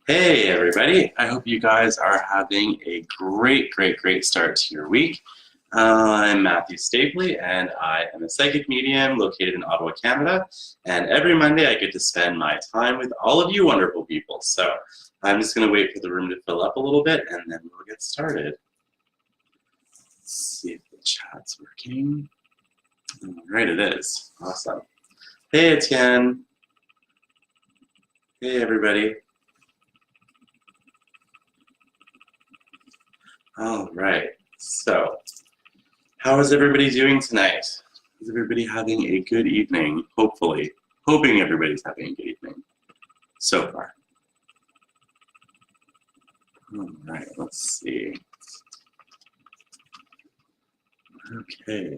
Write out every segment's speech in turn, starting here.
Hey everybody, I hope you guys are having a great start to your week. I'm Matthew Stapley and I am a psychic medium located in Ottawa, Canada. And every Monday I get to spend my time with all of you wonderful people. So I'm just going to wait for the room to fill up a little bit and then we'll get started. Let's see if the chat's working. All right, it is. Awesome. Hey Etienne. Hey everybody. All right, so how is everybody doing tonight? Is everybody having a good evening? Hopefully. Hoping everybody's having a good evening so far. All right, let's see. Okay,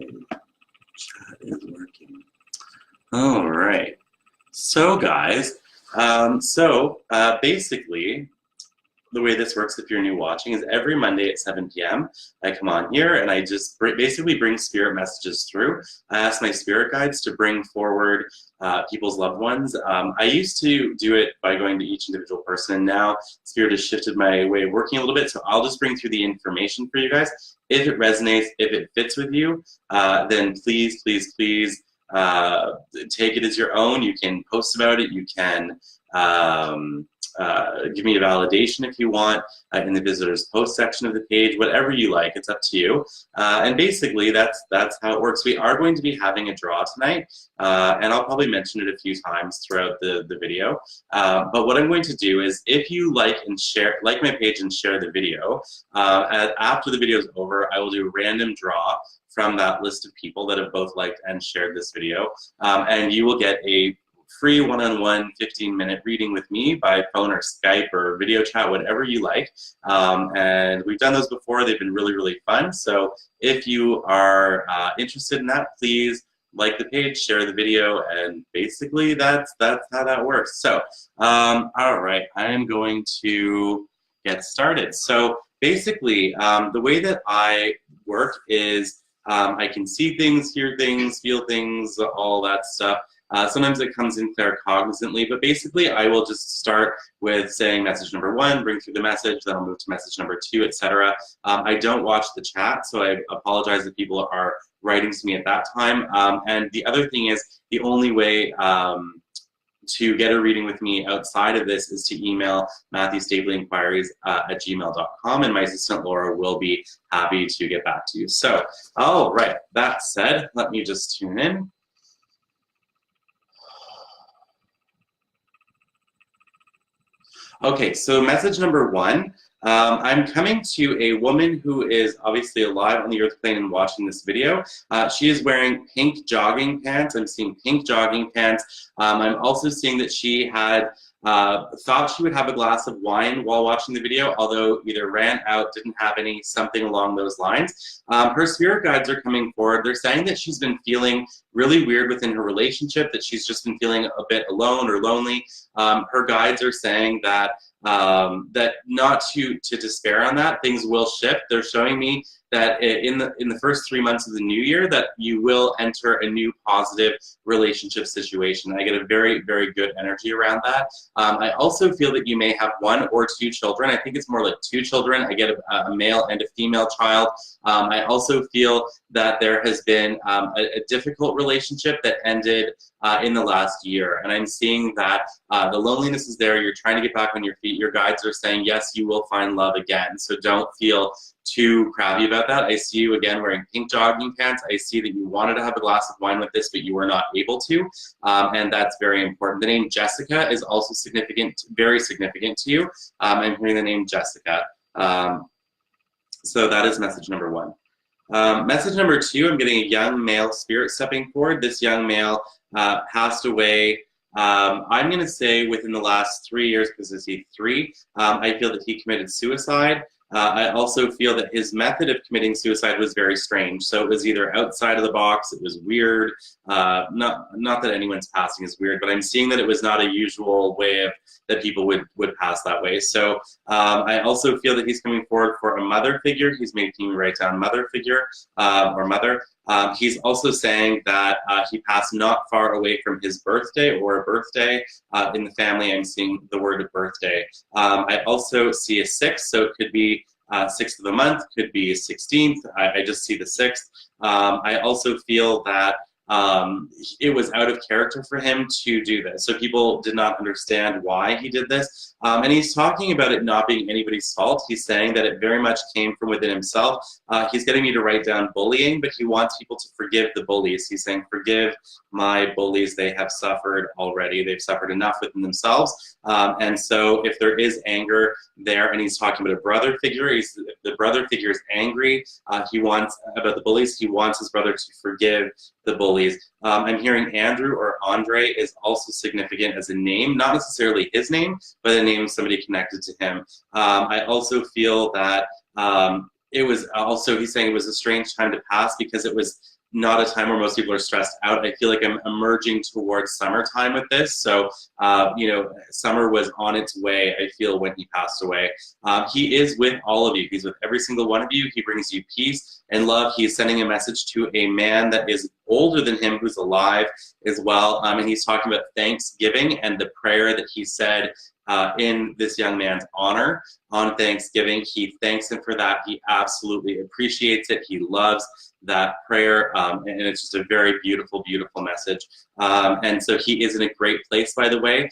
chat is working. All right, so guys, basically, the way this works if you're new watching is every Monday at 7 p.m. I come on here and I just basically bring spirit messages through. I ask my spirit guides to bring forward people's loved ones. I used to do it by going to each individual person, and now spirit has shifted my way of working a little bit, so I'll just bring through the information for you guys. If it resonates, if it fits with you, then please take it as your own. You can post about it, you can give me a validation if you want in the visitors post section of the page, whatever you like, it's up to you. And basically that's how it works. We are going to be having a draw tonight, and I'll probably mention it a few times throughout the video. But what I'm going to do is, if you like my page and share the video, after the video is over, I will do a random draw from that list of people that have both liked and shared this video, and you will get a free one-on-one 15-minute reading with me by phone or Skype or video chat, whatever you like. And we've done those before. They've been really fun. So if you are interested in that, please like the page, share the video, and basically that's how that works. So, all right, I am going to get started. So basically, the way that I work is I can see things, hear things, feel things, all that stuff. Sometimes it comes in claircognizantly, but basically I will just start with saying message number 1, bring through the message, then I'll move to message number 2, etc. I don't watch the chat, so I apologize if people are writing to me at that time. And the other thing is, the only way to get a reading with me outside of this is to email matthewstapleyinquiries@gmail.com, and my assistant Laura will be happy to get back to you. So, all right, that said, let me just tune in. Okay, so message number 1. I'm coming to a woman who is obviously alive on the earth plane and watching this video. She is wearing pink jogging pants. I'm seeing pink jogging pants. I'm also seeing that she had thought she would have a glass of wine while watching the video, although either ran out, didn't have any, something along those lines. Her spirit guides are coming forward. They're saying that she's been feeling really weird within her relationship, that she's just been feeling a bit alone or lonely. Her guides are saying that that not to despair on that. Things will shift. They're showing me that in the first 3 months of the new year that you will enter a new positive relationship situation. I get a very good energy around that. I also feel that you may have 1 or 2 children. I think it's more like 2 children. I get a male and a female child. I also feel that there has been a difficult relationship that ended in the last year, and I'm seeing that the loneliness is there. You're trying to get back on your feet. Your guides are saying, yes, you will find love again, so don't feel too crabby about that. I see you again wearing pink jogging pants. I see that you wanted to have a glass of wine with this, but you were not able to, and that's very important. The name Jessica is also significant, very significant to you. I'm hearing the name Jessica. So that is message number 1. Message number 2, I'm getting a young male spirit stepping forward. This young male passed away, I'm going to say within the last 3 years, because I see 3. I feel that he committed suicide. I also feel that his method of committing suicide was very strange. So it was either outside of the box, it was weird. Not that anyone's passing is weird, but I'm seeing that it was not a usual way of that people would pass that way. So I also feel that he's coming forward for a mother figure. He's making me write down mother figure or mother. He's also saying that he passed not far away from his birthday or a birthday. In the family, I'm seeing the word birthday. I also see a 6, so it could be 6th of the month, could be 16th. I just see the 6th. I also feel that it was out of character for him to do this. So people did not understand why he did this. And he's talking about it not being anybody's fault. He's saying that it very much came from within himself. He's getting me to write down bullying, but he wants people to forgive the bullies. He's saying, forgive my bullies. They have suffered already. They've suffered enough within themselves. And so if there is anger there, and he's talking about a brother figure, the brother figure is angry. He wants, about the bullies, he wants his brother to forgive the bullies. I'm hearing Andrew or Andre is also significant as a name, not necessarily his name, but a name of somebody connected to him. I also feel that it was also, he's saying it was a strange time to pass because it was not a time where most people are stressed out. I feel like I'm emerging towards summertime with this. So, you know, summer was on its way, I feel, when he passed away. He is with all of you. He's with every single one of you. He brings you peace and love. He's sending a message to a man that is older than him who's alive as well. And he's talking about Thanksgiving and the prayer that he said in this young man's honor on Thanksgiving. He thanks him for that. He absolutely appreciates it. He loves that prayer, and it's just a very beautiful, beautiful message. And so he is in a great place, by the way.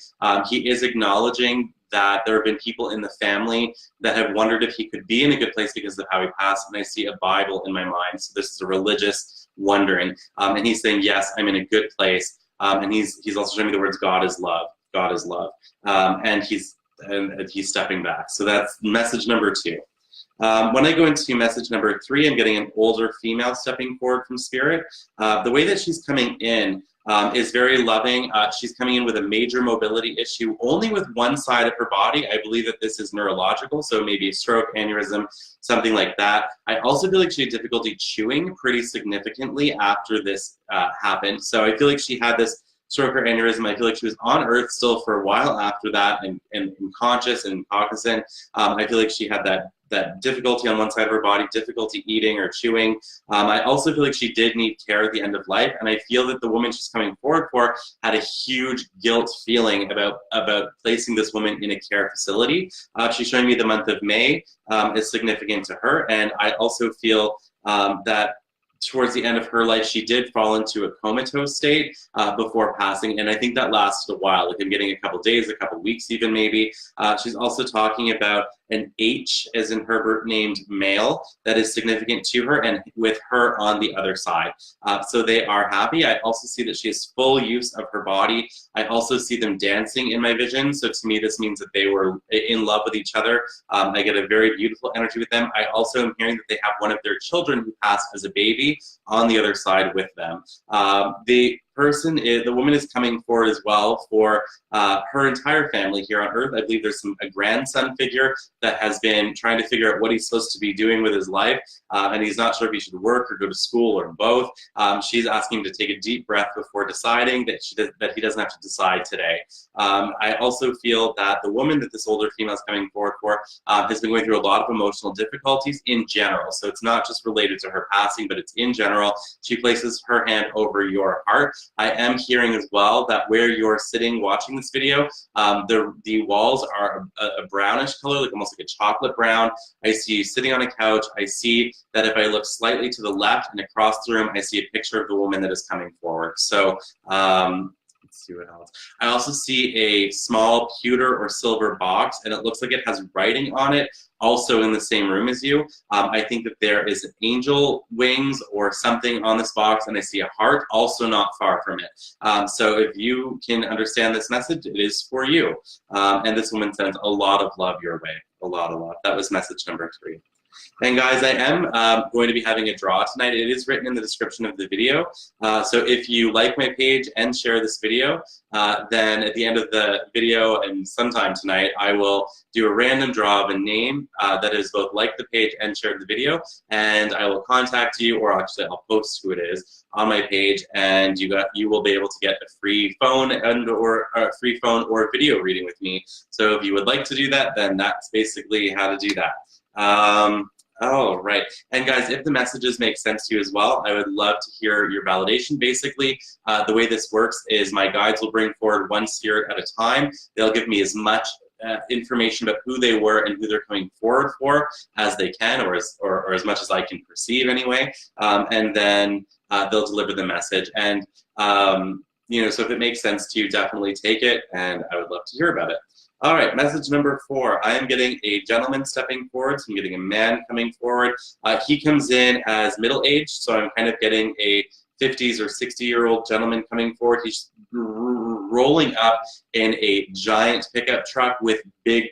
He is acknowledging that there have been people in the family that have wondered if he could be in a good place because of how he passed, and I see a Bible in my mind. So this is a religious wondering. And he's saying, yes, I'm in a good place. And he's also showing me the words, God is love. God is love. And he's stepping back. So that's message number 2. When I go into message number 3, I'm getting an older female stepping forward from spirit. The way that she's coming in is very loving. She's coming in with a major mobility issue, only with one side of her body. I believe that this is neurological, so maybe a stroke, aneurysm, something like that. I also feel like she had difficulty chewing pretty significantly after this happened. So I feel like she had this stroke or aneurysm. I feel like she was on Earth still for a while after that, and conscious and cognizant. I feel like she had that difficulty on one side of her body, difficulty eating or chewing. I also feel like she did need care at the end of life, and I feel that the woman she's coming forward for had a huge guilt feeling about placing this woman in a care facility. She's showing me the month of May is significant to her, and I also feel that towards the end of her life, she did fall into a comatose state before passing, and I think that lasted a while. Like I'm getting a couple days, a couple weeks even maybe. She's also talking about an H as in Herbert named male that is significant to her, and with her on the other side. So they are happy. I also see that she has full use of her body. I also see them dancing in my vision. So to me, this means that they were in love with each other. I get a very beautiful energy with them. I also am hearing that they have one of their children who passed as a baby on the other side with them. The woman is coming forward as well for her entire family here on Earth. I believe there's a grandson figure that has been trying to figure out what he's supposed to be doing with his life, and he's not sure if he should work or go to school or both. She's asking him to take a deep breath before deciding that he doesn't have to decide today. I also feel that the woman that this older female is coming forward for has been going through a lot of emotional difficulties in general. So it's not just related to her passing, but it's in general. She places her hand over your heart. I am hearing as well that where you're sitting watching this video, the walls are a brownish color, like almost like a chocolate brown. I see you sitting on a couch. I see that if I look slightly to the left and across the room, I see a picture of the woman that is coming forward. So let's see what else. I also see a small pewter or silver box, and it looks like it has writing on it, also in the same room as you. I think that there is angel wings or something on this box, and I see a heart also not far from it. So if you can understand this message, it is for you. And this woman sends a lot of love your way, a lot of love. That was message number 3. And guys, I am going to be having a draw tonight. It is written in the description of the video. So if you like my page and share this video, then at the end of the video and sometime tonight, I will do a random draw of a name that is both like the page and shared the video. And I will contact you, or actually I'll post who it is on my page, and you will be able to get a free phone or a video reading with me. So if you would like to do that, then that's basically how to do that. Oh, right. And guys, if the messages make sense to you as well, I would love to hear your validation. Basically, the way this works is my guides will bring forward one spirit at a time. They'll give me as much information about who they were and who they're coming forward for as they can, or as much as I can perceive anyway. And then they'll deliver the message. And, you know, so if it makes sense to you, definitely take it, and I would love to hear about it. All right, message number 4. I am getting a gentleman stepping forward, so I'm getting a man coming forward. He comes in as middle-aged, so I'm kind of getting a 50s or 60-year-old gentleman coming forward. He's rolling up in a giant pickup truck with big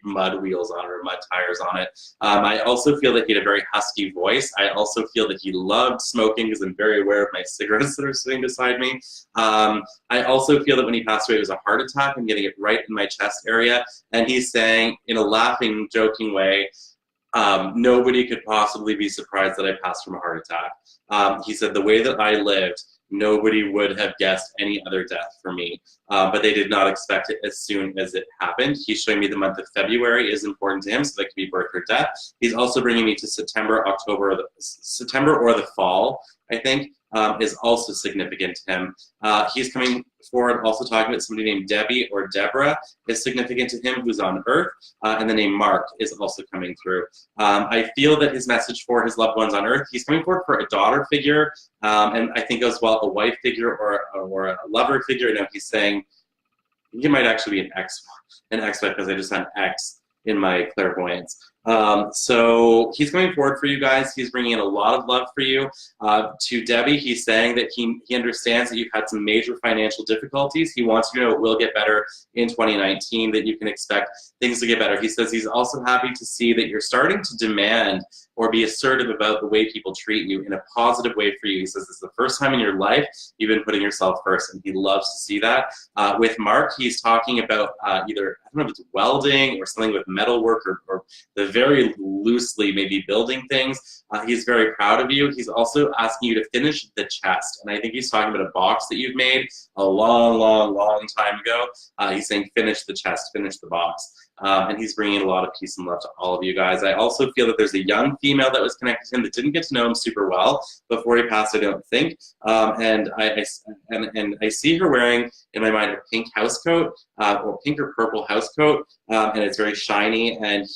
mud wheels on it, or mud tires on it. I also feel that he had a very husky voice. I also feel that he loved smoking, because I'm very aware of my cigarettes that are sitting beside me. I also feel that when he passed away, it was a heart attack. I'm getting it right in my chest area. And he's saying, in a laughing, joking way, nobody could possibly be surprised that I passed from a heart attack. He said, the way that I lived, nobody would have guessed any other death for me, but they did not expect it as soon as it happened. He's showing me the month of February is important to him, so that could be birth or death. He's also bringing me to September, October, September or the fall, I think, is also significant to him. He's coming forward also talking about somebody named Debbie or Deborah is significant to him, who's on Earth, and the name Mark is also coming through. I feel that his message for his loved ones on Earth, he's coming forward for a daughter figure, and I think as well a wife figure or a lover figure. No, he's saying he might actually be an ex-wife, because I just had X in my clairvoyance. So he's coming forward for you guys. He's bringing in a lot of love for you. To Debbie, he's saying that he understands that you've had some major financial difficulties. He wants you to know it will get better in 2019, that you can expect things to get better. He says he's also happy to see that you're starting to demand or be assertive about the way people treat you in a positive way for you. He says it's the first time in your life you've been putting yourself first, and he loves to see that. With Mark, he's talking about either, I don't know if it's welding or something with metalwork, or the very loosely maybe building things. He's very proud of you. He's also asking you to finish the chest, and I think he's talking about a box that you've made a long time ago. He's saying finish the chest, finish the box. And he's bringing a lot of peace and love to all of you guys. I also feel that there's a young female that was connected to him that didn't get to know him super well before he passed, I don't think. And I see her wearing, in my mind, a pink house coat, or pink or purple house coat, and it's very shiny. And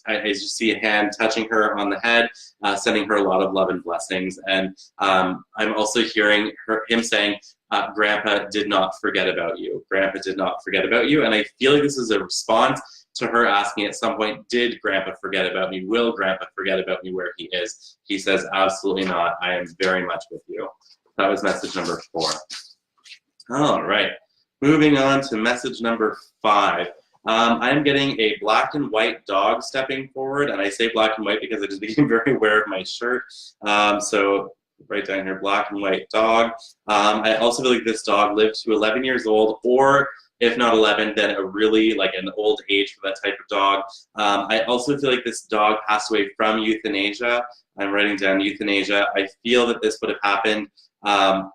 I just see a hand touching her on the head, sending her a lot of love and blessings. And I'm also hearing him saying, Grandpa did not forget about you. Grandpa did not forget about you. And I feel like this is a response to her asking at some point, did Grandpa forget about me? Will Grandpa forget about me where he is? He says, absolutely not. I am very much with you. That was message number 4. All right. Moving on to message number 5. I'm getting a black and white dog stepping forward. And I say black and white because I just became very aware of my shirt. So right down here, black and white dog. I also feel like this dog lived to 11 years old, or if not 11, then a really like an old age for that type of dog. I also feel like this dog passed away from euthanasia. I'm writing down euthanasia. I feel that this would have happened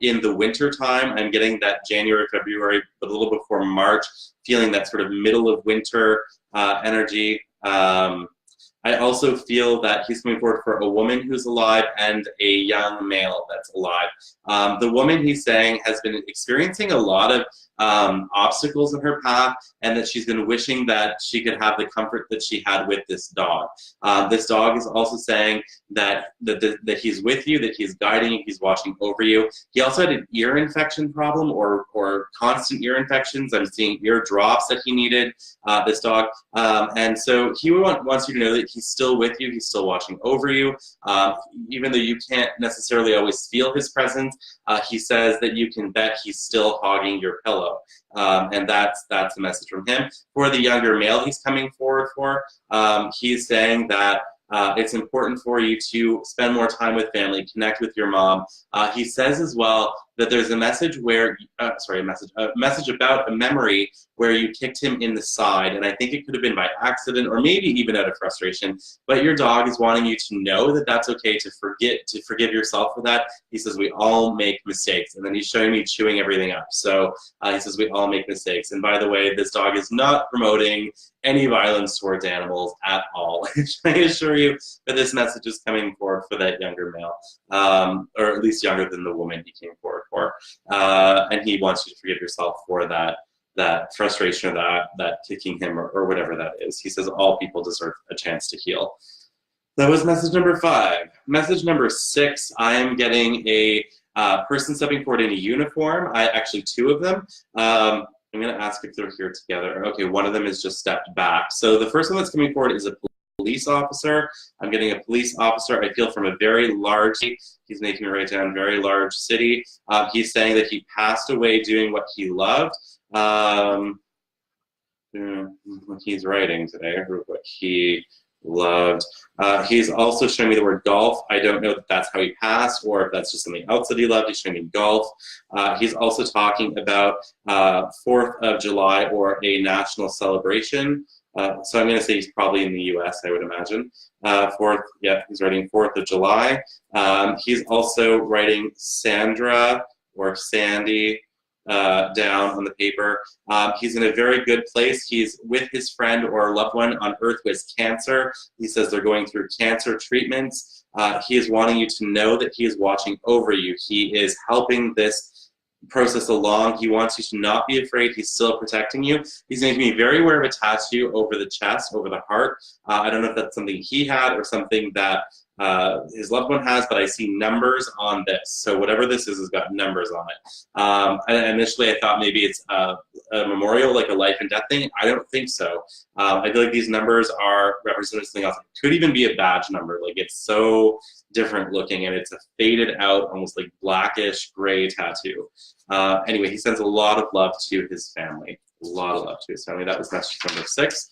in the winter time. I'm getting that January, February, but a little before March, feeling that sort of middle of winter energy. I also feel that he's coming forward for a woman who's alive and a young male that's alive. The woman, he's saying, has been experiencing a lot of obstacles in her path, and that she's been wishing that she could have the comfort that she had with this dog. This dog is also saying that he's with you, that he's guiding you, he's watching over you. He also had an ear infection problem, or constant ear infections. I'm seeing ear drops that he needed, this dog. And so he wants you to know that he's still with you, he's still watching over you. Even though you can't necessarily always feel his presence, he says that you can bet he's still hogging your pillow. And that's a message from him. For the younger male he's coming forward for, he's saying that It's important for you to spend more time with family, connect with your mom. He says as well that there's a message where, a message about a memory where you kicked him in the side, and I think it could have been by accident or maybe even out of frustration, but your dog is wanting you to know that that's okay, to forgive yourself for that. He says we all make mistakes, and then he's showing me chewing everything up. So he says we all make mistakes, and by the way, this dog is not promoting any violence towards animals at all. I assure you that this message is coming forward for that younger male, or at least younger than the woman he came forward for, and he wants you to forgive yourself for that frustration or that kicking him or whatever that is. He says all people deserve a chance to heal. That was message number 5. Message number 6, I am getting a person stepping forward in a uniform. Actually 2 of them. I'm going to ask if they're here together. Okay, one of them has just stepped back. So the first one that's coming forward is a police officer. I'm getting a police officer, I feel, from a very large city. He's making me write down very large city. He's saying that he passed away doing what he loved. He's writing today, what he loved. He's also showing me the word golf. I don't know if that's how he passed or if that's just something else that he loved. He's showing me golf. He's also talking about 4th of July or a national celebration. So I'm going to say he's probably in the US, I would imagine. 4th, yeah, he's writing 4th of July. He's also writing Sandra or Sandy down on the paper. He's in a very good place. He's with his friend or loved one on earth who has cancer. He says they're going through cancer treatments. He is wanting you to know that he is watching over you. He is helping this process along. He wants you to not be afraid. He's still protecting you. He's making me very aware of a tattoo over the chest, over the heart. I don't know if that's something he had or something that his loved one has, but I see numbers on this. So whatever this is has got numbers on it. And initially I thought maybe it's a memorial, like a life and death thing. I don't think so. I feel like these numbers are representing something else. It could even be a badge number. Like it's so different looking, and it's a faded out, almost like blackish gray tattoo. Anyway, he sends a lot of love to his family. A lot of love to his family. That was message number 6.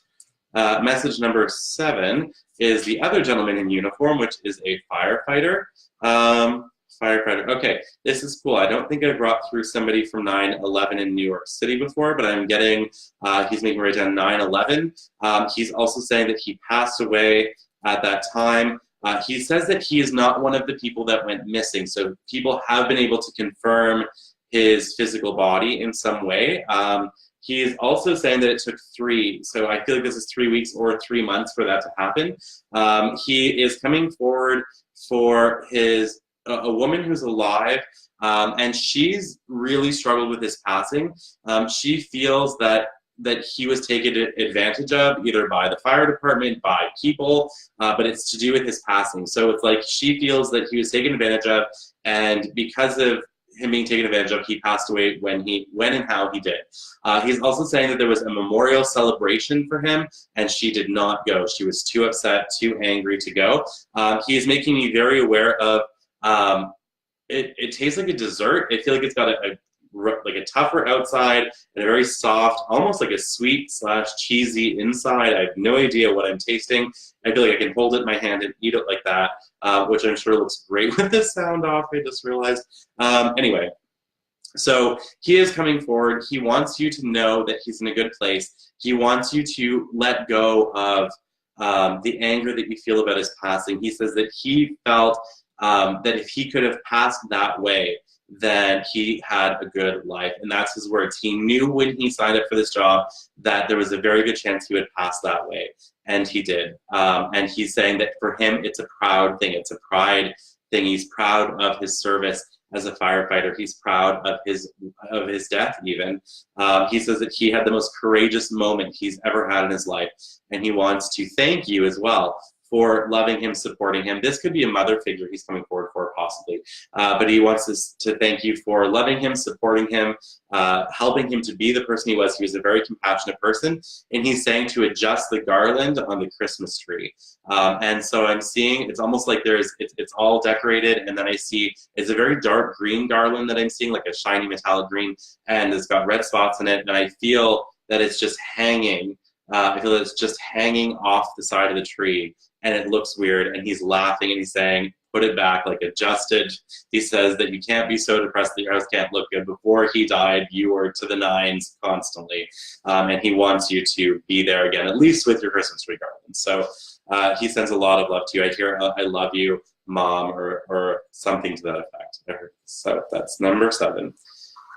Message number 7 is the other gentleman in uniform, which is a firefighter. Firefighter. Okay, this is cool. I don't think I've brought through somebody from 9/11 in New York City before, but I'm getting, he's making right down 9/11. He's also saying that he passed away at that time. He says that he is not one of the people that went missing. So people have been able to confirm his physical body in some way. He is also saying that it took 3, so I feel like this is 3 weeks or 3 months for that to happen. He is coming forward for his a woman who's alive, and she's really struggled with his passing. She feels that he was taken advantage of, either by the fire department, by people, but it's to do with his passing. So it's like she feels that he was taken advantage of, and because of him being taken advantage of, he passed away when and how he did. He's also saying that there was a memorial celebration for him, and she did not go. She was too upset, too angry to go. He is making me very aware of, it tastes like a dessert. I feel like it's got like a tougher outside and a very soft, almost like a sweet / cheesy inside. I have no idea what I'm tasting. I feel like I can hold it in my hand and eat it like that, which I'm sure looks great with this sound off, I just realized. Anyway, so he is coming forward. He wants you to know that he's in a good place. He wants you to let go of the anger that you feel about his passing. He says that he felt that if he could have passed that way, then he had a good life. And that's his words. He knew when he signed up for this job that there was a very good chance he would pass that way. And he did. And he's saying that for him, it's a proud thing. It's a pride thing. He's proud of his service as a firefighter. He's proud of his death even. He says that he had the most courageous moment he's ever had in his life. And he wants to thank you as well for loving him, supporting him. This could be a mother figure he's coming forward for, possibly. But he wants us to thank you for loving him, supporting him, helping him to be the person he was. He was a very compassionate person. And he's saying to adjust the garland on the Christmas tree. And so I'm seeing, it's almost like it's all decorated. And then I see, it's a very dark green garland that I'm seeing, like a shiny metallic green. And it's got red spots in it. And I feel that it's just hanging I feel that it's just hanging off the side of the tree, and it looks weird, and he's laughing, and he's saying, put it back, like adjusted. He says that you can't be so depressed that your house can't look good. Before he died, you were to the nines constantly, and he wants you to be there again, at least with your Christmas tree garland. So he sends a lot of love to you. I hear, I love you, Mom, or something to that effect. So that's number 7.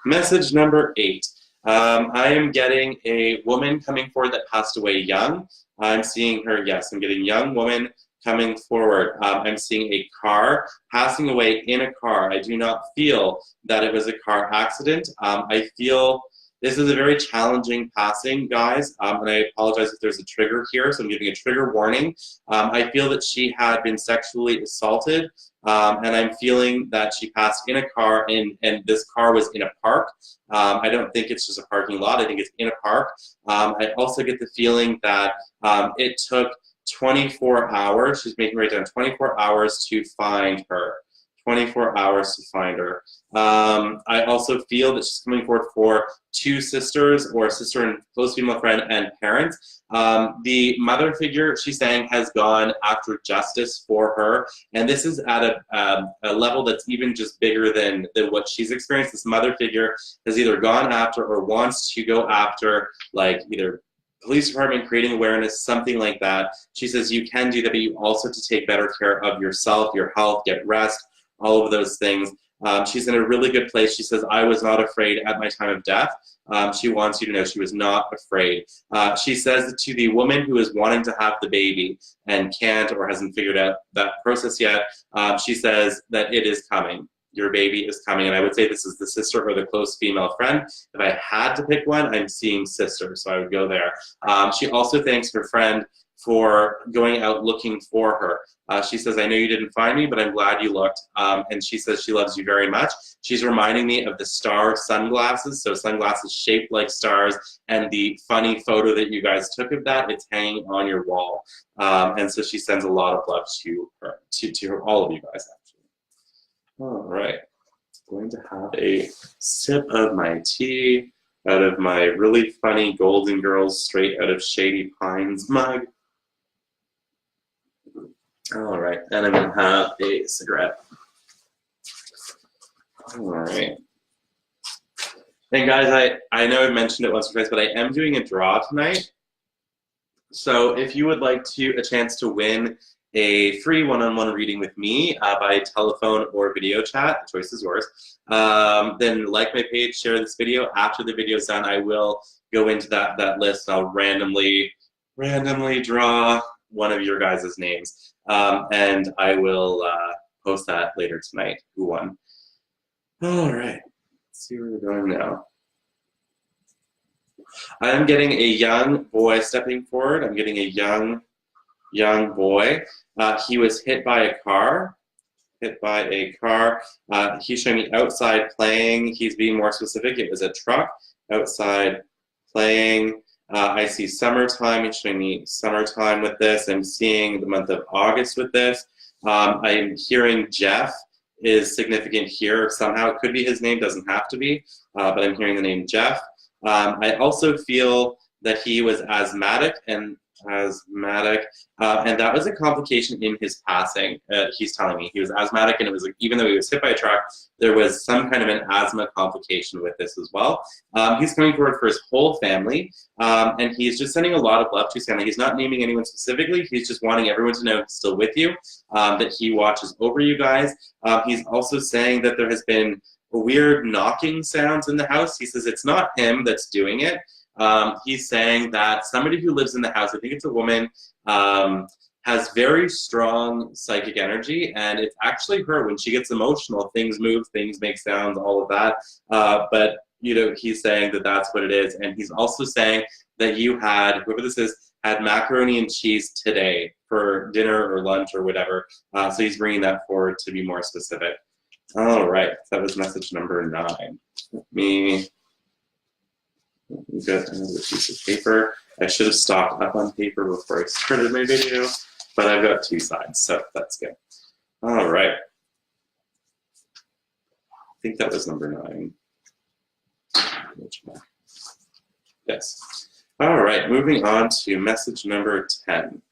Message number 8. I am getting a woman coming forward that passed away young. I'm seeing her, yes, I'm getting young woman coming forward. I'm seeing a car passing away in a car. I do not feel that it was a car accident. I feel this is a very challenging passing, guys, and I apologize if there's a trigger here, so I'm giving a trigger warning. I feel that she had been sexually assaulted, and I'm feeling that she passed in a car, and this car was in a park. I don't think it's just a parking lot. I think it's in a park. I also get the feeling that it took 24 hours. She's making right down 24 hours to find her. 24 hours to find her. I also feel that she's coming forward for 2 sisters, or a sister and close female friend and parents. The mother figure, she's saying, has gone after justice for her, and this is at a level that's even just bigger than what she's experienced. This mother figure has either gone after or wants to go after, like, either police department, creating awareness, something like that. She says you can do that, but you also have to take better care of yourself, your health, get rest, all of those things. She's in a really good place. She says, I was not afraid at my time of death. She wants you to know she was not afraid. She says to the woman who is wanting to have the baby and can't or hasn't figured out that process yet, she says that it is coming. Your baby is coming. And I would say this is the sister or the close female friend. If I had to pick one, I'm seeing sister, so I would go there. She also thanks her friend for going out looking for her. She says, I know you didn't find me, but I'm glad you looked. And she says she loves you very much. She's reminding me of the star sunglasses, so sunglasses shaped like stars, and the funny photo that you guys took of that, it's hanging on your wall. And so she sends a lot of love to her, to all of you guys, actually. All right, going to have a sip of my tea out of my really funny Golden Girls straight out of Shady Pines mug. All right, and I'm gonna have a cigarette. All right. And guys, I know I mentioned it once or twice, but I am doing a draw tonight. So if you would like a chance to win a free one-on-one reading with me by telephone or video chat, the choice is yours, then like my page, share this video. After the video is done, I will go into that list, and I'll randomly draw one of your guys' names. And I will post that later tonight, who won. All right, let's see where we're going now. I'm getting a young boy stepping forward. I'm getting a young boy. He was hit by a car. He's showing me outside playing. He's being more specific. It was a truck outside playing. I see summertime. He's showing me summertime with this. I'm seeing the month of August with this. I'm hearing Jeff is significant here somehow. It could be his name, doesn't have to be, but I'm hearing the name Jeff. I also feel that he was asthmatic, and that was a complication in his passing. He's telling me he was asthmatic, and it was like, even though he was hit by a truck, there was some kind of an asthma complication with this as well. He's coming forward for his whole family, and he's just sending a lot of love to his family. He's not naming anyone specifically. He's just wanting everyone to know he's still with you, that he watches over you guys. He's also saying that there has been weird knocking sounds in the house. He says it's not him that's doing it. He's saying that somebody who lives in the house, I think it's a woman, has very strong psychic energy, and it's actually her. When she gets emotional, things move, things make sounds, all of that. But you know, he's saying that that's what it is, and he's also saying that you had, whoever this is, had macaroni and cheese today for dinner or lunch or whatever. So he's bringing that forward to be more specific. All right, that was message number 9. Let me get another piece of paper. I should have stocked up on paper before I started my video, but I've got 2 sides, so that's good. All right. I think that was number 9. Which one? Yes. All right, moving on to message number 10.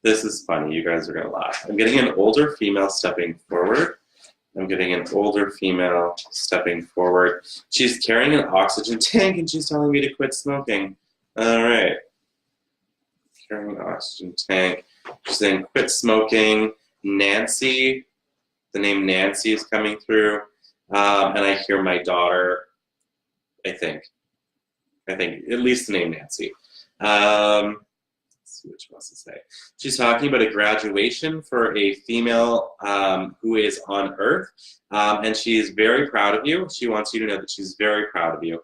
This is funny. You guys are going to laugh. I'm getting an older female stepping forward. I'm getting an older female stepping forward. She's carrying an oxygen tank, and she's telling me to quit smoking. All right. Carrying an oxygen tank. She's saying quit smoking. Nancy. The name Nancy is coming through. And I hear my daughter, I think. At least the name Nancy. Let's see what she wants to say. She's talking about a graduation for a female who is on Earth, and she is very proud of you. She wants you to know that she's very proud of you.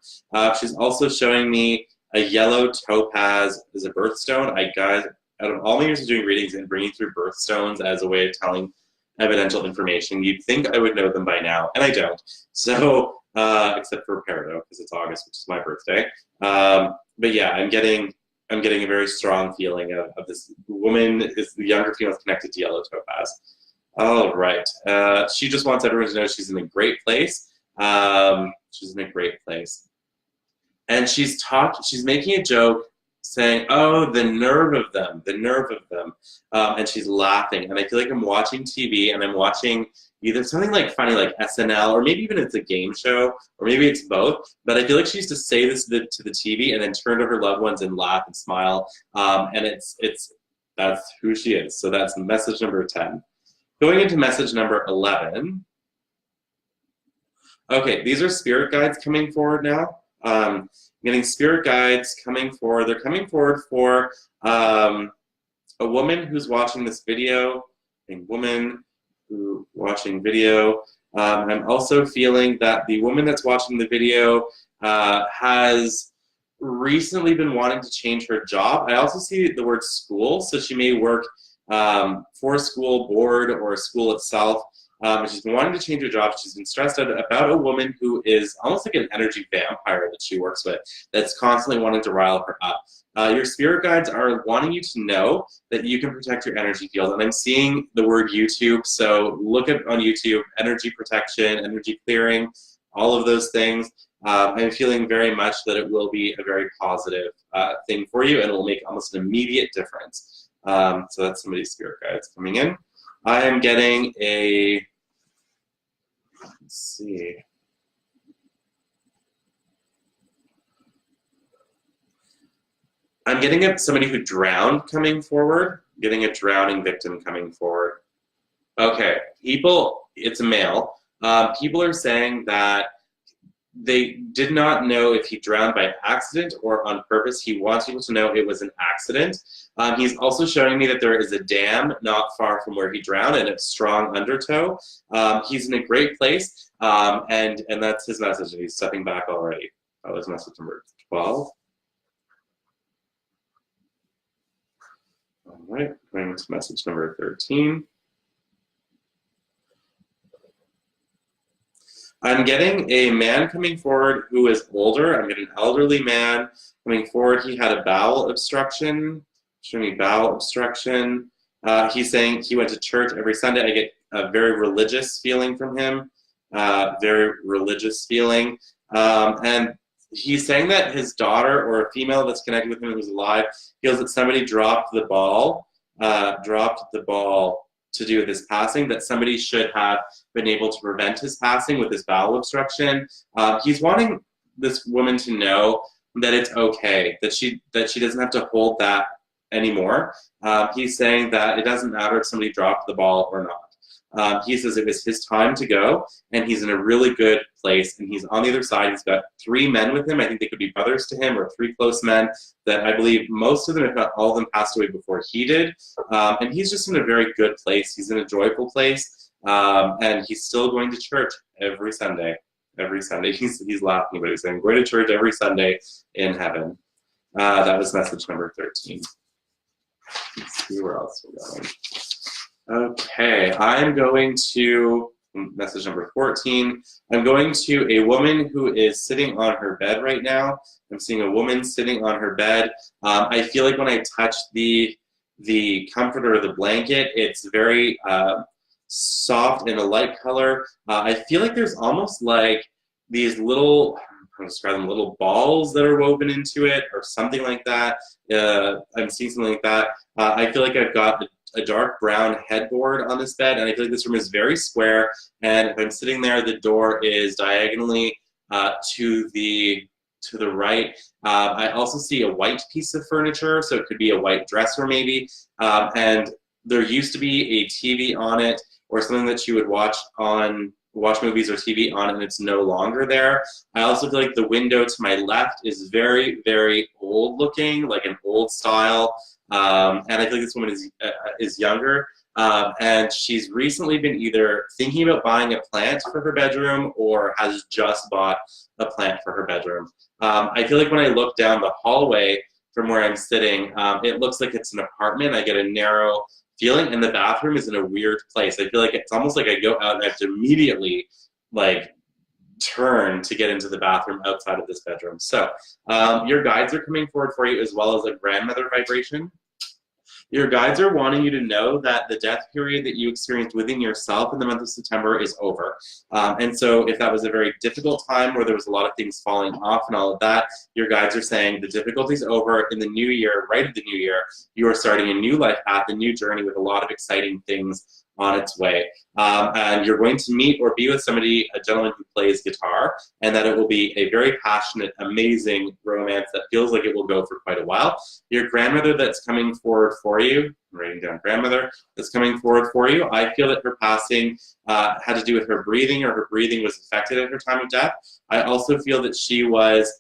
She's also showing me a yellow topaz as a birthstone. Guys, out of all my years of doing readings and bringing through birthstones as a way of telling evidential information, you'd think I would know them by now, and I don't. So, except for Peridot, because it's August, which is my birthday. But yeah, I'm getting a very strong feeling of this woman. Is the younger female is connected to yellow topaz. All right. She just wants everyone to know she's in a great place. She's in a great place. And she's making a joke saying, oh, the nerve of them, the nerve of them. And she's laughing. And I feel like I'm watching TV and I'm watching either something like funny like SNL, or maybe even it's a game show, or maybe it's both. But I feel like she used to say this to the TV and then turn to her loved ones and laugh and smile. And that's who she is. So that's message number 10. Going into message number 11. Okay, these are spirit guides coming forward now. Getting spirit guides coming forward. They're coming forward for a woman who's watching this video. A woman who watching video. I'm also feeling that the woman that's watching the video has recently been wanting to change her job. I also see the word school, so she may work for a school board or a school itself. She's been wanting to change her job. She's been stressed out about a woman who is almost like an energy vampire that she works with, that's constantly wanting to rile her up. Your spirit guides are wanting you to know that you can protect your energy field. And I'm seeing the word YouTube, so look up on YouTube, energy protection, energy clearing, all of those things. I'm feeling very much that it will be a very positive thing for you, and it will make almost an immediate difference. So that's somebody's spirit guides coming in. I am getting a, let's see. I'm getting somebody who drowned coming forward, getting a drowning victim coming forward. Okay, people, it's a male. People are saying that they did not know if he drowned by accident or on purpose. He wants people to know it was an accident. He's also showing me that there is a dam not far from where he drowned and a strong undertow. He's in a great place, and that's his message. He's stepping back already. That was message number 12. All right, going to message number 13. I'm getting a man coming forward who is older. I'm getting an elderly man coming forward. He had a bowel obstruction, showing me bowel obstruction. He's saying he went to church every Sunday. I get a very religious feeling from him, very religious feeling. And he's saying that his daughter, or a female that's connected with him who's alive, feels that somebody dropped the ball to do with his passing, that somebody should have been able to prevent his passing with his bowel obstruction. He's wanting this woman to know that it's okay, that she doesn't have to hold that anymore. He's saying that it doesn't matter if somebody dropped the ball or not. He says it was his time to go, and he's in a really good place, and he's on the other side. He's got 3 men with him. I think they could be brothers to him, or 3 close men that I believe most of them, if not all of them, passed away before he did. And he's just in a very good place. He's in a joyful place, and he's still going to church every Sunday. Every Sunday. He's laughing about it. He's saying, going to church every Sunday in heaven. That was message number 13. Let's see where else we're going. Okay, I'm going to message number 14. I'm going to a woman who is sitting on her bed right now. I'm seeing a woman sitting on her bed. I feel like when I touch the comforter or the blanket, it's very soft in a light color. I feel like there's almost like these little I describe them, little balls that are woven into it or something like that. I'm seeing something like that. I feel like I've got a dark brown headboard on this bed, and I feel like this room is very square, and if I'm sitting there, the door is diagonally to the right. I also see a white piece of furniture, so it could be a white dresser maybe, and there used to be a TV on it or something that you would watch movies or TV on, and it's no longer there. I also feel like the window to my left is very, very old looking, like an old style, and I feel like this woman is younger, and she's recently been either thinking about buying a plant for her bedroom or has just bought a plant for her bedroom. I feel like when I look down the hallway from where I'm sitting, it looks like it's an apartment. I get a narrow feeling, and the bathroom is in a weird place. I feel like it's almost like I go out and I have to immediately like turn to get into the bathroom outside of this bedroom. So your guides are coming forward for you, as well as a grandmother vibration. Your guides are wanting you to know that the death period that you experienced within yourself in the month of September is over. And so if that was a very difficult time where there was a lot of things falling off and all of that, your guides are saying the difficulty's over. In the new year, right at the new year, you are starting a new life path, a new journey with a lot of exciting things on its way. And you're going to meet or be with somebody, a gentleman who plays guitar, and that it will be a very passionate, amazing romance that feels like it will go for quite a while. Your grandmother that's coming forward for you, I'm writing down grandmother, that's coming forward for you, I feel that her passing had to do with her breathing, or her breathing was affected at her time of death. I also feel that she was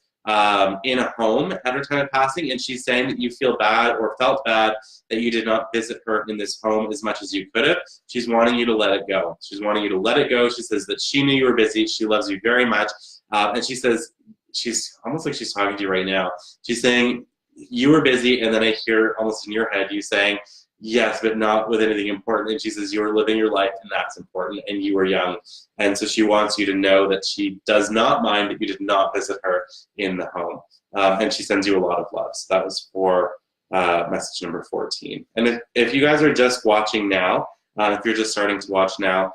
in a home at her time of passing, and she's saying that you feel bad or felt bad that you did not visit her in this home as much as you could have. She's wanting you to let it go. She's wanting you to let it go. She says that she knew you were busy. She loves you very much. And she says, she's almost like she's talking to you right now. She's saying, you were busy, and then I hear almost in your head you saying, yes, but not with anything important. And she says, you were living your life, and that's important, and you were young. And so she wants you to know that she does not mind that you did not visit her in the home. And she sends you a lot of love. So that was for message number 14. And if you guys are just watching now, if you're just starting to watch now,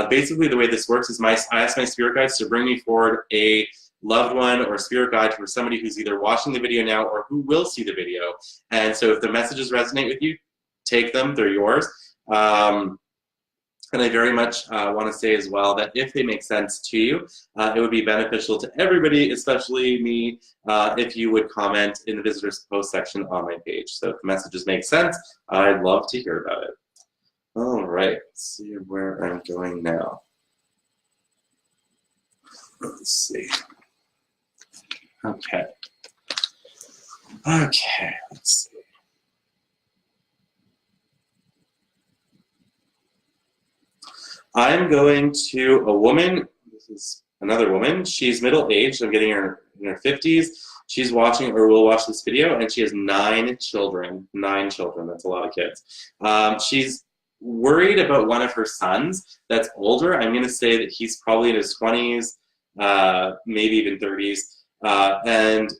basically the way this works is I ask my spirit guides to bring me forward a loved one or spirit guide for somebody who's either watching the video now or who will see the video. And so if the messages resonate with you, take them, they're yours. And I very much want to say as well that if they make sense to you, it would be beneficial to everybody, especially me, if you would comment in the visitors post section on my page. So if the messages make sense, I'd love to hear about it. All right, let's see where I'm going now. Let's see. Okay. Okay, let's see. I'm going to a woman. This is another woman. She's middle-aged. I'm getting her in her 50s. She's watching or will watch this video, and she has 9 children. 9 children. That's a lot of kids. She's worried about one of her sons that's older. I'm going to say that he's probably in his 20s, maybe even 30s. And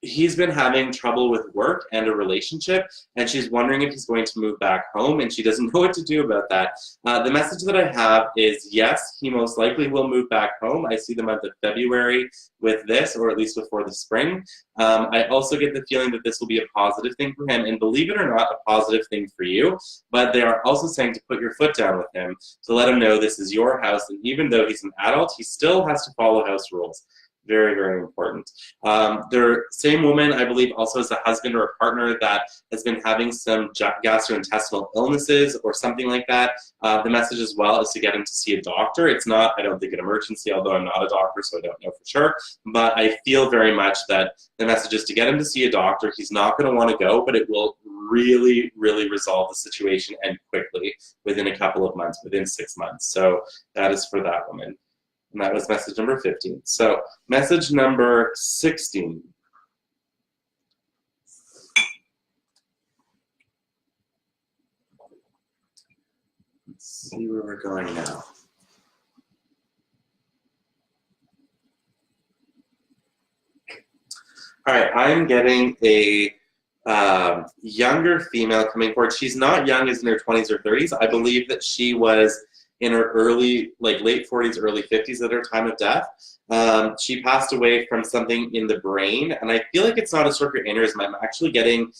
he's been having trouble with work and a relationship, and she's wondering if he's going to move back home, and she doesn't know what to do about that. The message that I have is, yes, he most likely will move back home. I see the month of February with this, or at least before the spring. I also get the feeling that this will be a positive thing for him, and believe it or not, a positive thing for you, but they are also saying to put your foot down with him, to let him know this is your house, and even though he's an adult, he still has to follow house rules. Very, very important. The same woman, I believe, also has a husband or a partner that has been having some gastrointestinal illnesses or something like that. The message as well is to get him to see a doctor. It's not, I don't think, an emergency, although I'm not a doctor, so I don't know for sure. But I feel very much that the message is to get him to see a doctor. He's not going to want to go, but it will really, really resolve the situation, and quickly, within a couple of months, within 6 months. So that is for that woman. And that was message number 15. So message number 16. Let's see where we're going now. All right, I'm getting a younger female coming forward. She's not young, as in her 20s or 30s. I believe that she was in her late 40s, early 50s at her time of death. She passed away from something in the brain, and I feel like it's not a stroke or aneurysm. I'm actually getting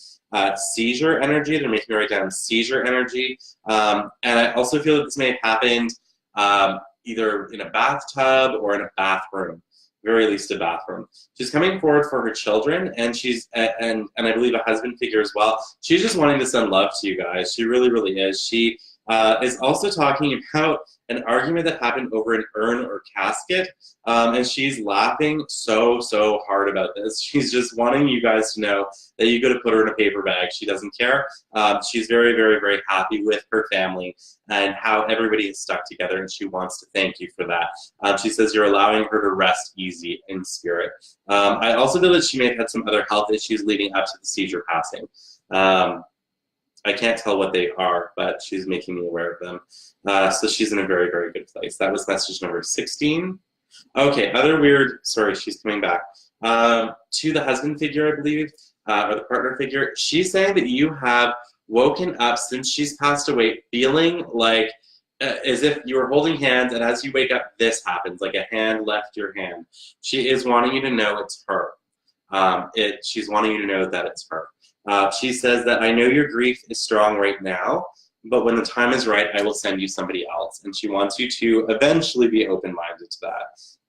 seizure energy. They're making me write down seizure energy. And I also feel that this may have happened either in a bathtub or in a bathroom, very least a bathroom. She's coming forward for her children, and she's and I believe a husband figure as well. She's just wanting to send love to you guys. She really, really is. She is also talking about an argument that happened over an urn or casket, and she's laughing so hard about this. She's just wanting you guys to know that you got to put her in a paper bag. She doesn't care. She's very, very, very happy with her family and how everybody is stuck together, and she wants to thank you for that. She says you're allowing her to rest easy in spirit. I also feel that she may have had some other health issues leading up to the seizure passing. I can't tell what they are, but she's making me aware of them. So she's in a very, very good place. That was message number 16. Okay, other weird, sorry, she's coming back. To the husband figure, I believe, or the partner figure, she's saying that you have woken up since she's passed away feeling like as if you were holding hands, and as you wake up, this happens, like a hand left your hand. She is wanting you to know it's her. She's wanting you to know that it's her. She says that I know your grief is strong right now, but when the time is right, I will send you somebody else. And she wants you to eventually be open-minded to that.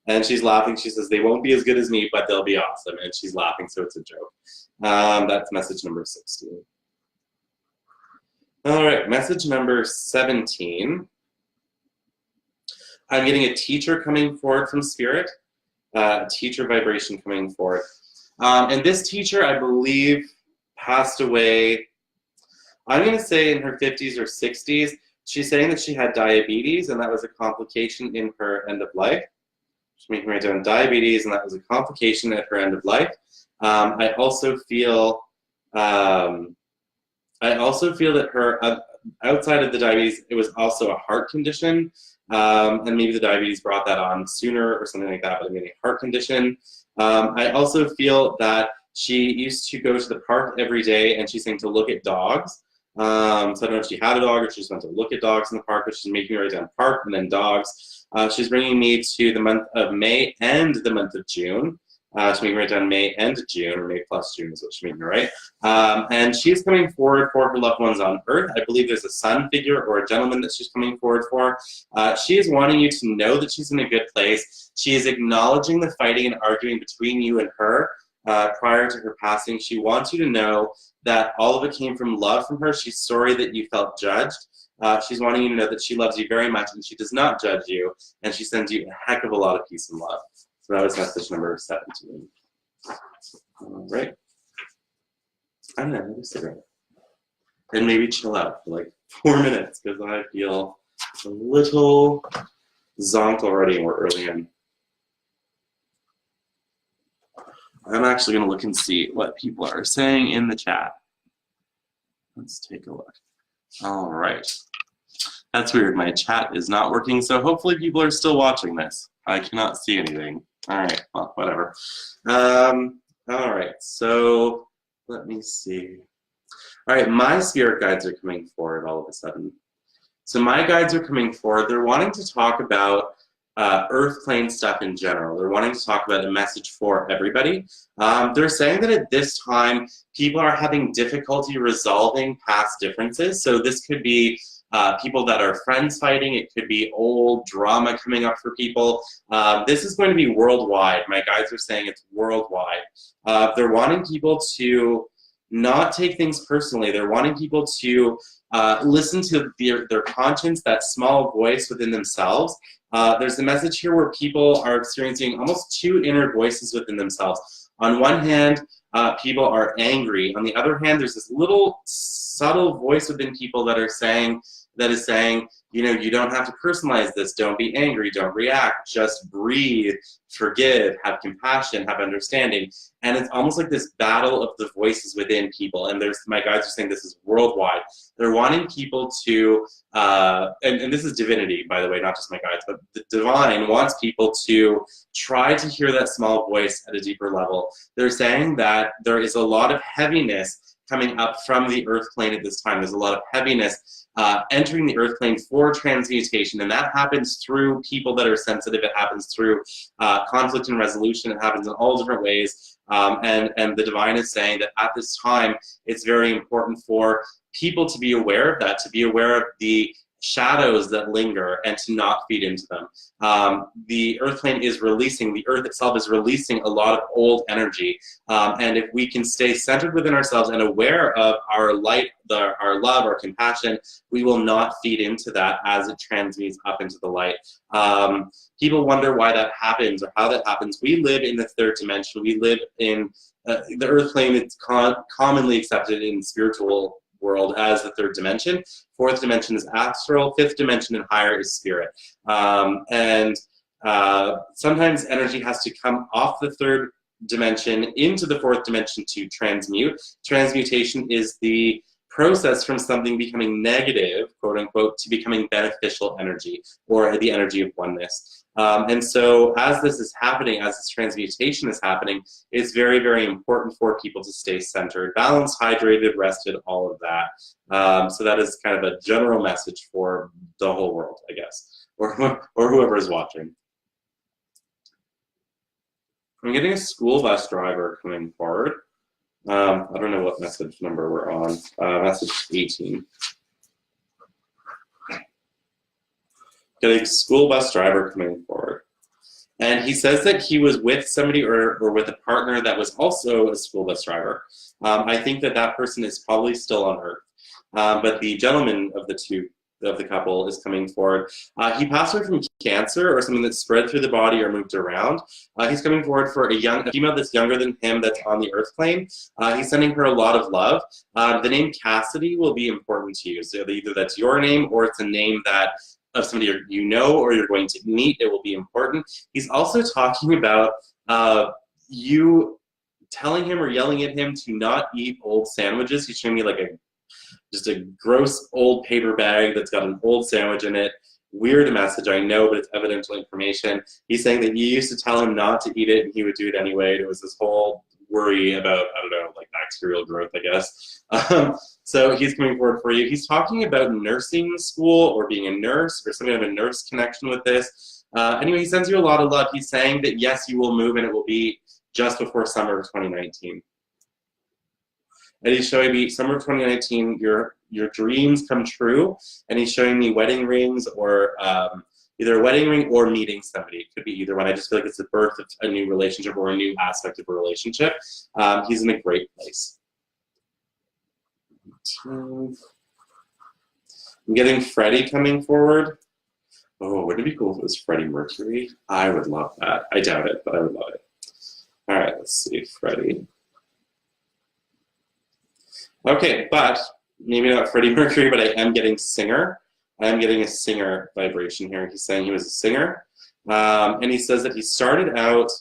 And she's laughing. She says, they won't be as good as me, but they'll be awesome. And she's laughing, so it's a joke. That's message number 16. All right, message number 17. I'm getting a teacher coming forward from spirit, teacher vibration coming forward. And this teacher, I believe, passed away, I'm going to say in her 50s or 60s. She's saying that she had diabetes, and that was a complication in her end of life. She's making me write down diabetes, and that was a complication at her end of life. I also feel that her, outside of the diabetes, it was also a heart condition, and maybe the diabetes brought that on sooner or something like that, but maybe a heart condition. I also feel that she used to go to the park every day, and she's saying to look at dogs. So I don't know if she had a dog or she just went to look at dogs in the park, but she's making me write down park and then dogs. She's bringing me to the month of May and the month of June. She's making me write down May and June, or May plus June is what she's making me write. And she's coming forward for her loved ones on Earth. I believe there's a son figure or a gentleman that she's coming forward for. She is wanting you to know that she's in a good place. She is acknowledging the fighting and arguing between you and her. Prior to her passing. She wants you to know that all of it came from love from her. She's sorry that you felt judged. She's wanting you to know that she loves you very much and she does not judge you, and she sends you a heck of a lot of peace and love. So that was message number 17. All right. I'm gonna have a cigarette and maybe chill out for like 4 minutes because I feel a little zonked already and we're early in. I'm actually going to look and see what people are saying in the chat. Let's take a look. All right. That's weird. My chat is not working, so hopefully people are still watching this. I cannot see anything. All right. Well, whatever. All right. So let me see. All right. My spirit guides are coming forward all of a sudden. So my guides are coming forward. They're wanting to talk about earth plane stuff in general. They're wanting to talk about a message for everybody. They're saying that at this time, people are having difficulty resolving past differences. So this could be people that are friends fighting. It could be old drama coming up for people. This is going to be worldwide. My guides are saying it's worldwide. They're wanting people to not take things personally. They're wanting people to listen to their conscience, that small voice within themselves. There's a message here where people are experiencing almost two inner voices within themselves. On one hand, people are angry. On the other hand, there's this little subtle voice within people that is saying, you know, you don't have to personalize this. Don't be angry. Don't react. Just breathe, forgive, have compassion, have understanding. And it's almost like this battle of the voices within people. And my guides are saying this is worldwide. They're wanting people to, and this is divinity, by the way, not just my guides, but the divine wants people to try to hear that small voice at a deeper level. They're saying that there is a lot of heaviness coming up from the earth plane at this time. There's a lot of heaviness entering the earth plane for transmutation, and that happens through people that are sensitive. It happens through conflict and resolution. It happens in all different ways. And the divine is saying that at this time, it's very important for people to be aware of that, to be aware of the shadows that linger and to not feed into them. The earth plane is releasing, the earth itself is releasing a lot of old energy. And if we can stay centered within ourselves and aware of our light, our love, our compassion, we will not feed into that as it transmutes up into the light. People wonder why that happens or how that happens. We live in the third dimension. We live in the earth plane. It's commonly accepted in spiritual world as the third dimension. Fourth dimension is astral. Fifth dimension and higher is spirit. Sometimes energy has to come off the third dimension into the fourth dimension to transmute. Transmutation is the process from something becoming negative, quote unquote, to becoming beneficial energy, or the energy of oneness. And so as this is happening, as this transmutation is happening, it's very, very important for people to stay centered, balanced, hydrated, rested, all of that. So that is kind of a general message for the whole world, I guess, or whoever is watching. I'm getting a school bus driver coming forward. I don't know what message number we're on. Message 18. Getting a school bus driver coming forward. And he says that he was with somebody or with a partner that was also a school bus driver. I think that that person is probably still on Earth. But the gentleman of the couple is coming forward. He passed away from cancer or something that spread through the body or moved around. He's coming forward for a female that's younger than him that's on the earth plane. He's sending her a lot of love. The name Cassidy will be important to you. So either that's your name or it's a name that of somebody you know or you're going to meet. It will be important. He's also talking about you telling him or yelling at him to not eat old sandwiches. He's showing me like just a gross old paper bag that's got an old sandwich in it. Weird message, I know, but it's evidential information. He's saying that you used to tell him not to eat it and he would do it anyway. It was this whole worry about, I don't know, like bacterial growth, I guess. So he's coming forward for you. He's talking about nursing school or being a nurse or some kind of a nurse connection with this. Anyway, he sends you a lot of love. He's saying that yes, you will move and it will be just before summer of 2019. And he's showing me summer of 2019, your dreams come true. And he's showing me wedding rings or either a wedding ring or meeting somebody. It could be either one. I just feel like it's the birth of a new relationship or a new aspect of a relationship. He's in a great place. I'm getting Freddie coming forward. Oh, wouldn't it be cool if it was Freddie Mercury? I would love that. I doubt it, but I would love it. All right, let's see, Freddie. Okay, but maybe not Freddie Mercury, but I am getting singer. I am getting a singer vibration here. He's saying he was a singer. And he says that he started out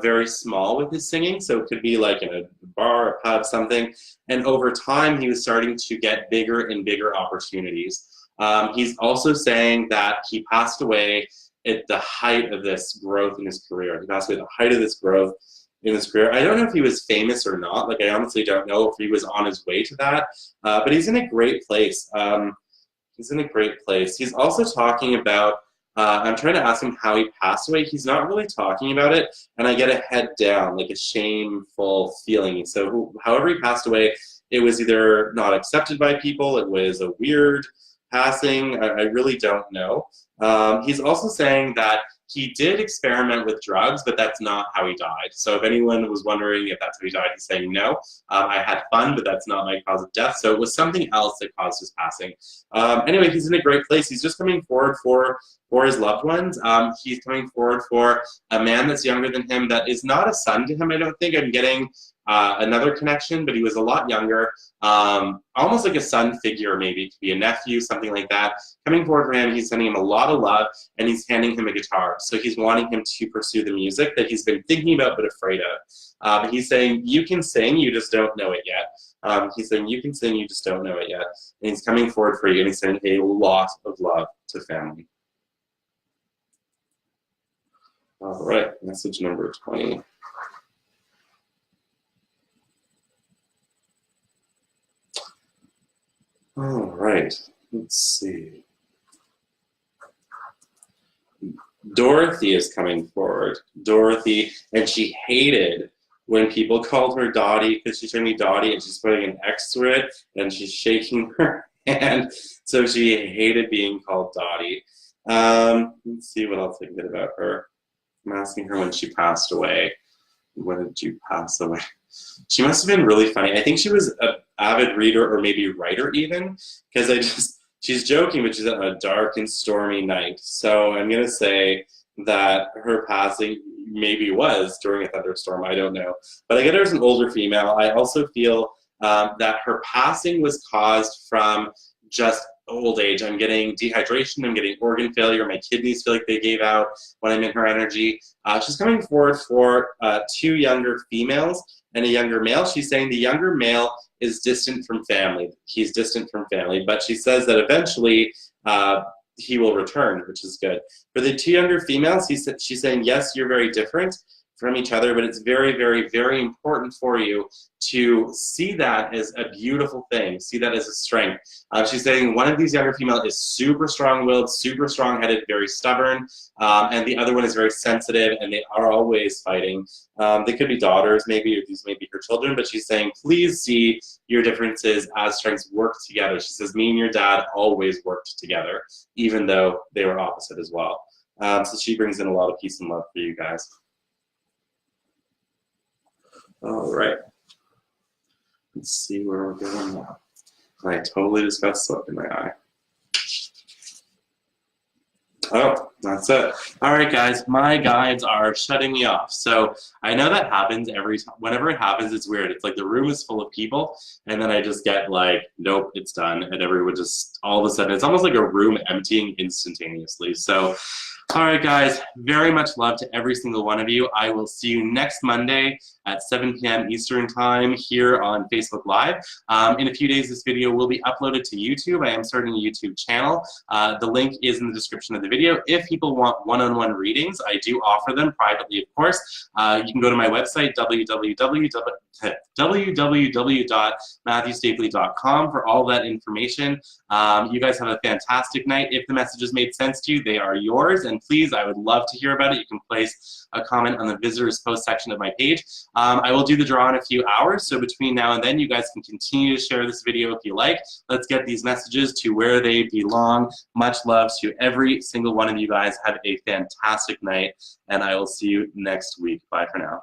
very small with his singing, so it could be like in a bar, a pub, something. And over time, he was starting to get bigger and bigger opportunities. He's also saying that he passed away at the height of this growth in his career. He passed away at the height of this growth in his career. I don't know if he was famous or not. Like, I honestly don't know if he was on his way to that. But he's in a great place. He's in a great place. He's also talking about, I'm trying to ask him how he passed away. He's not really talking about it. And I get a head down, like a shameful feeling. So however he passed away, it was either not accepted by people. It was a weird passing. I really don't know. He's also saying that he did experiment with drugs, but that's not how he died. So if anyone was wondering if that's how he died, he's saying no. I had fun, but that's not my cause of death. So it was something else that caused his passing. Anyway, he's in a great place. He's just coming forward for his loved ones. He's coming forward for a man that's younger than him that is not a son to him, I don't think. I'm getting another connection, but he was a lot younger. Almost like a son figure, maybe. It could be a nephew, something like that. Coming forward for him, he's sending him a lot of love, and he's handing him a guitar. So he's wanting him to pursue the music that he's been thinking about but afraid of. He's saying, you can sing, you just don't know it yet. He's saying, you can sing, you just don't know it yet. And he's coming forward for you, and he's sending a lot of love to family. All right, message number 20. All right, let's see. Dorothy is coming forward. Dorothy, and she hated when people called her Dottie because she turned me Dottie and she's putting an X through it and she's shaking her hand. So she hated being called Dottie. Let's see what else I can get about her. I'm asking her when she passed away. When did you pass away? She must have been really funny. I think she was an avid reader or maybe writer even, because she's joking, but she's on a dark and stormy night. So I'm going to say that her passing maybe was during a thunderstorm. I don't know. But I get her as an older female. I also feel that her passing was caused from just old age. I'm getting dehydration. I'm getting organ failure. My kidneys feel like they gave out when I'm in her energy. She's coming forward for 2 younger females and a younger male. She's saying the younger male is distant from family. He's distant from family, but she says that eventually he will return, which is good. For the 2 younger females, she's saying, yes, you're very different from each other, but it's very, very, very important for you to see that as a beautiful thing, see that as a strength. She's saying one of these younger female is super strong-willed, super strong-headed, very stubborn, and the other one is very sensitive, and they are always fighting. They could be daughters, maybe, or these may be her children, but she's saying, please see your differences as strengths work together. She says, me and your dad always worked together, even though they were opposite as well. So she brings in a lot of peace and love for you guys. All right. Let's see where we're going now. I totally just got swept in my eye. Oh, that's it. All right, guys, my guides are shutting me off. So I know that happens every time. Whenever it happens, it's weird. It's like the room is full of people, and then I just get like, nope, it's done. And everyone just, all of a sudden, it's almost like a room emptying instantaneously. So, all right, guys, very much love to every single one of you. I will see you next Monday at 7 p.m. Eastern Time here on Facebook Live. In a few days, this video will be uploaded to YouTube. I am starting a YouTube channel. The link is in the description of the video. If people want one-on-one readings, I do offer them privately, of course. You can go to my website, www.matthewstapley.com for all that information. You guys have a fantastic night. If the messages made sense to you, they are yours. And please, I would love to hear about it. You can place a comment on the visitors post section of my page. I will do the draw in a few hours, so between now and then, you guys can continue to share this video if you like. Let's get these messages to where they belong. Much love to every single one of you guys. Have a fantastic night, and I will see you next week. Bye for now.